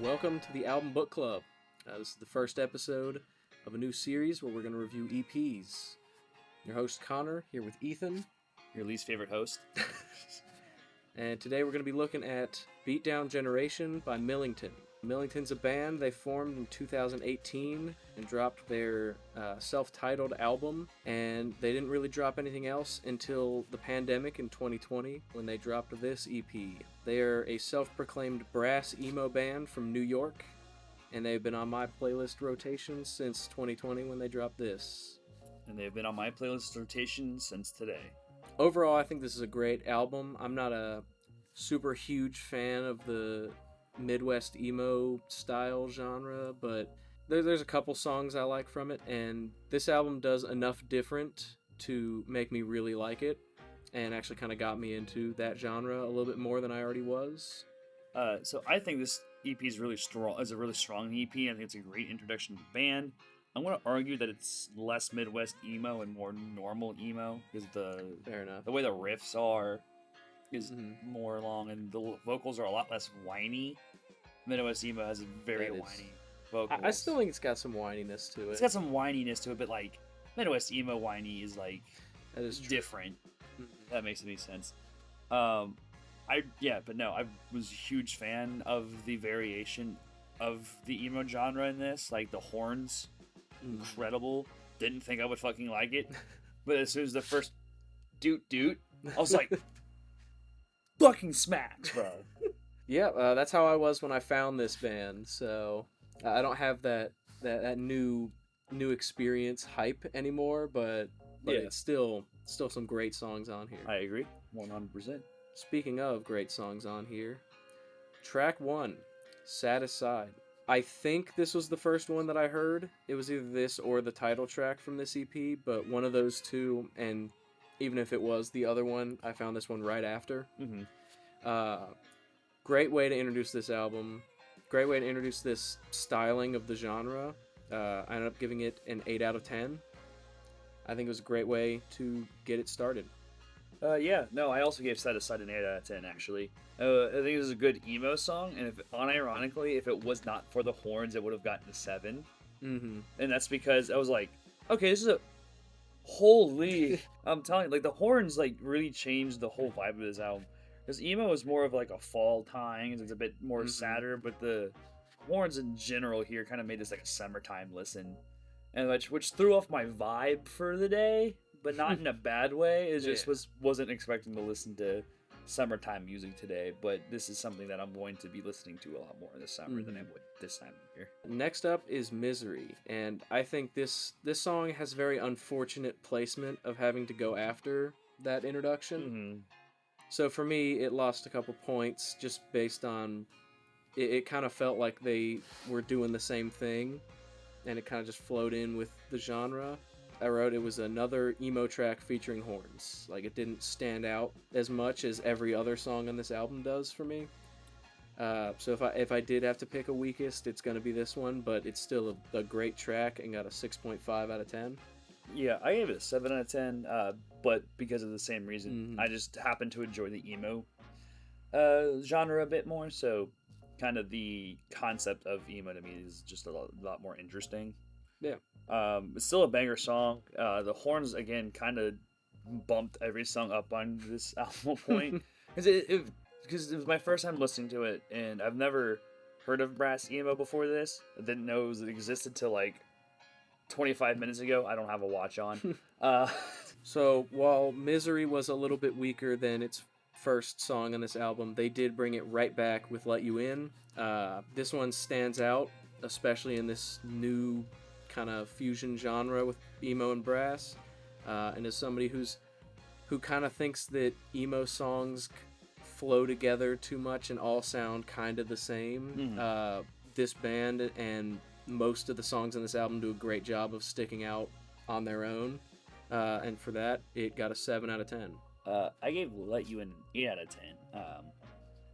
Welcome to the Album Book Club. This is the first episode of a new series where we're going to review EPs. Your host Connor, here with Ethan. Your least favorite host. And today we're going to be looking at Beatdown Generation by Millington. Millington's a band they formed in 2018 and dropped their self-titled album, and they didn't really drop anything else until the pandemic in 2020 when they dropped this EP. They are a self-proclaimed brass emo band from New York, and they've been on my playlist rotation since 2020 when they dropped this. And they've been on my playlist rotation since today. Overall, I think this is a great album. I'm not a super huge fan of the Midwest emo style genre, but there's a couple songs I like from it, and this album does enough different to make me really like it, and actually kind of got me into that genre a little bit more than I already was. So I think this EP is really strong. It's a really strong EP. I think it's a great introduction to the band. I'm going to argue that it's less Midwest emo and more normal emo because Fair enough. the way the riffs are is more long, and the vocals are a lot less whiny. Midwest emo has a very whiny vocals. I still think it's got some whininess to it. It's got some whininess to it, but like Midwest emo whiny is like that is true. Different. That makes any sense. I was a huge fan of the variation of the emo genre in this. Like the horns, incredible. Didn't think I would fucking like it, but as soon as the first doot, I was like, fucking smacks, bro. Yeah, that's how I was when I found this band. So I don't have that new experience hype anymore, but yeah, it's still some great songs on here. I agree, 100%. Speaking of great songs on here, track 1, Sad Aside. I think this was the first one that I heard. It was either this or the title track from this EP, but one of those two, and even if it was the other one, I found this one right after. Great way to introduce this album. Great way to introduce this styling of the genre. I ended up giving it an 8 out of 10. I think it was a great way to get it started. I also gave Sad Aside an 8 out of 10, actually. I think it was a good emo song, and unironically, if it was not for the horns, it would have gotten a 7. And that's because I was like, okay, this is holy, I'm telling you, like, the horns, like, really changed the whole vibe of this album. Because emo is more of, like, a fall time, it's a bit more sadder, but the horns in general here kind of made this, like, a summertime listen. And which threw off my vibe for the day, but not in a bad way. It just wasn't expecting to listen to summertime music today, but this is something that I'm going to be listening to a lot more this summer than I would this time of year. Next up is Misery, and I think this song has very unfortunate placement of having to go after that introduction. So for me, it lost a couple points just based on it kind of felt like they were doing the same thing, and it kind of just flowed in with the genre. I wrote it was another emo track featuring horns. Like, it didn't stand out as much as every other song on this album does for me. So if I did have to pick a weakest, it's going to be this one, but it's still a great track and got a 6.5 out of 10. Yeah, I gave it a 7 out of 10, but because of the same reason. I just happen to enjoy the emo genre a bit more, so kind of the concept of emo to me is just a lot more interesting. Yeah. It's still a banger song. The horns, again, kind of bumped every song up on this album point. Because it was my first time listening to it, and I've never heard of brass emo before this. I didn't know it existed till like 25 minutes ago. I don't have a watch on. So while Misery was a little bit weaker than its first song on this album, they did bring it right back with Let You In. This one stands out, especially in this new kind of fusion genre with emo and brass, and as somebody who kind of thinks that emo songs flow together too much and all sound kind of the same, this band and most of the songs on this album do a great job of sticking out on their own, and for that it got a 7 out of 10. I gave Let You In an 8 out of 10,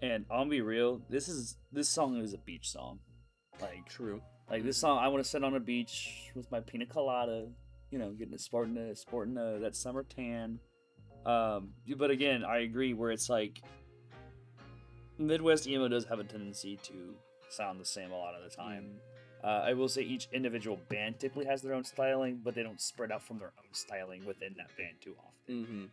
and I'll be real, this song is a beach song. Like, true. Like, this song, I want to sit on a beach with my pina colada, sporting that summer tan. But again, I agree where it's like Midwest emo does have a tendency to sound the same a lot of the time. I will say each individual band typically has their own styling, but they don't spread out from their own styling within that band too often.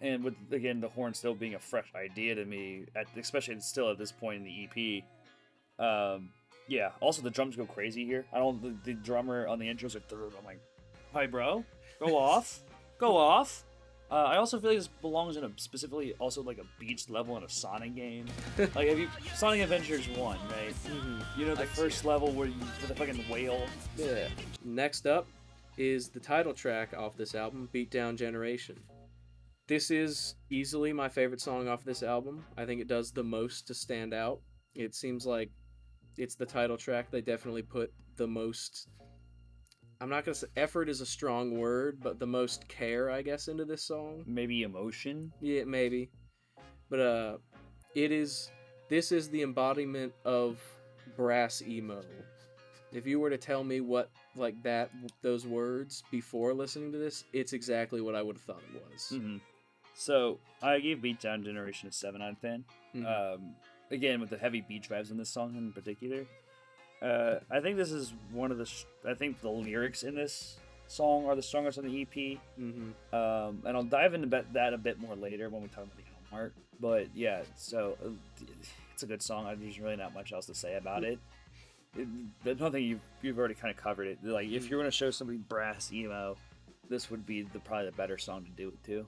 And with, again, the horn still being a fresh idea to me, especially still at this point in the EP. Yeah, also the drums go crazy here. The drummer on the intros are I'm like, hi bro, go off, go off. I also feel like this belongs in a specifically also like a beach level in a Sonic game. Like Sonic Adventures 1, right? You know the first level where you with the fucking whale. Yeah. Next up is the title track off this album, Beatdown Generation. This is easily my favorite song off this album. I think it does the most to stand out. It seems like it's the title track. They definitely put the most, I'm not going to say effort is a strong word, but the most care, I guess, into this song. Maybe emotion? Yeah, maybe. But this is the embodiment of brass emo. If you were to tell me what, like those words before listening to this, it's exactly what I would have thought it was. So, I gave Beatdown Generation a 7 out of 10. Again, with the heavy beach vibes in this song in particular. I think this is one of I think the lyrics in this song are the strongest on the EP. And I'll dive into that a bit more later when we talk about the album art. But yeah, so it's a good song. There's really not much else to say about it. There's nothing you've already kind of covered it. Like if you're going to show somebody brass emo, this would be probably the better song to do it to.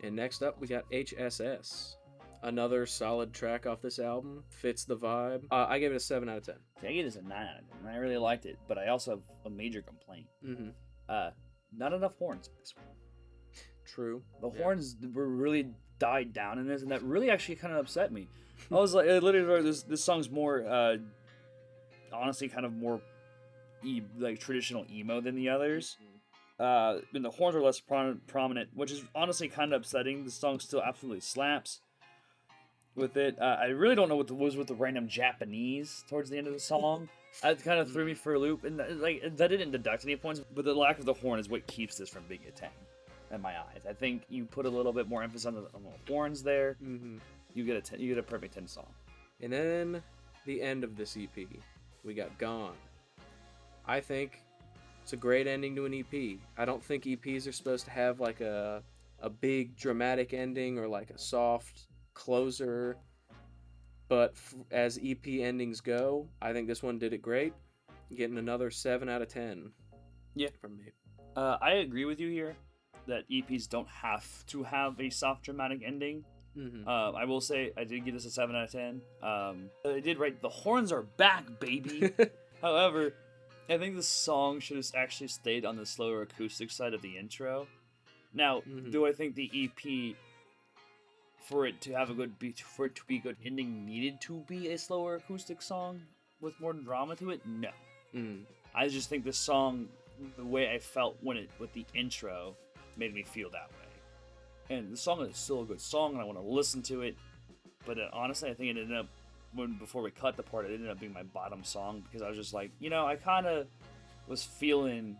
And next up, we got HSS. Another solid track off this album. Fits the vibe. I gave it a 7 out of 10. See, I gave this a 9 out of 10. I really liked it, but I also have a major complaint. Not enough horns in this one. True. The horns were really died down in this, and that really actually kind of upset me. I was like, literally, this song's more, honestly, kind of more like traditional emo than the others. And the horns are less prominent, which is honestly kind of upsetting. The song still absolutely slaps. With it, I really don't know what was with the random Japanese towards the end of the song. It kind of threw me for a loop, and that didn't deduct any points. But the lack of the horn is what keeps this from being a 10 in my eyes. I think you put a little bit more emphasis on the horns there. You get a 10, you get a perfect 10 song. And then the end of this EP, we got Gone. I think it's a great ending to an EP. I don't think EPs are supposed to have like a big dramatic ending or like a soft closer, but as EP endings go, I think this one did it great, getting another 7 out of 10 from me. I agree with you here that EPs don't have to have a soft dramatic ending. I will say I did give this a 7 out of 10. I did write the horns are back, baby. However, I think the song should have actually stayed on the slower acoustic side of the intro. Now, do I think the EP, for it to be a good ending, needed to be a slower acoustic song with more drama to it? No. I just think the song, the way I felt with the intro, made me feel that way. And the song is still a good song, and I want to listen to it. But honestly, I think it ended up, before we cut the part, it ended up being my bottom song because I was just like, I kind of was feeling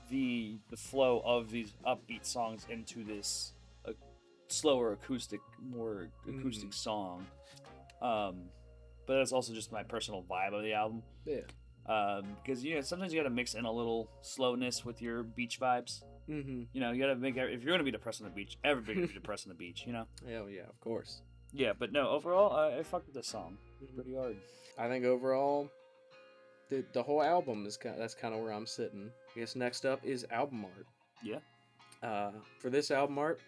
the flow of these upbeat songs into this slower acoustic song. But that's also just my personal vibe of the album. Because sometimes you gotta mix in a little slowness with your beach vibes. You gotta make, if you're gonna be depressed on the beach, everybody's gonna be depressed on the beach. Hell yeah, of course. Yeah, but no, overall, I fucked with this song pretty hard. I think overall, the whole album that's kind of where I'm sitting. I guess next up is album art. Yeah. For this album art,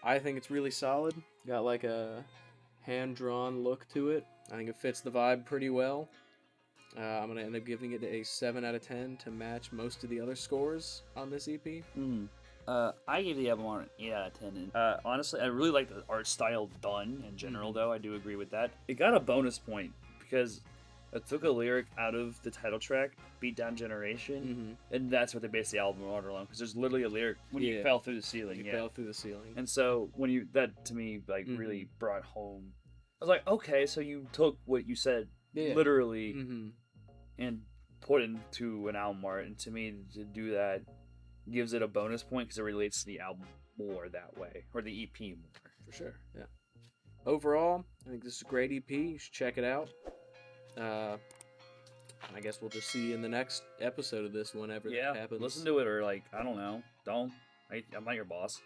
I think it's really solid. Got like a hand-drawn look to it. I think it fits the vibe pretty well. I'm going to end up giving it a 7 out of 10 to match most of the other scores on this EP. I gave the album art an 8 out of 10. And, honestly, I really like the art style done in general, though. I do agree with that. It got a bonus point because I took a lyric out of the title track, Beatdown Generation, and that's what they based the album art on, because there's literally a lyric, when you fell through the ceiling. You fell through the ceiling. And so, that to me, like, really brought home, I was like, okay, so you took what you said literally and put into an album art, and to me, to do that gives it a bonus point because it relates to the album more that way, or the EP more. For sure, yeah. Overall, I think this is a great EP. You should check it out. I guess we'll just see you in the next episode of this whenever that happens. Listen to it, or like, I don't know. Don't. I'm not your boss.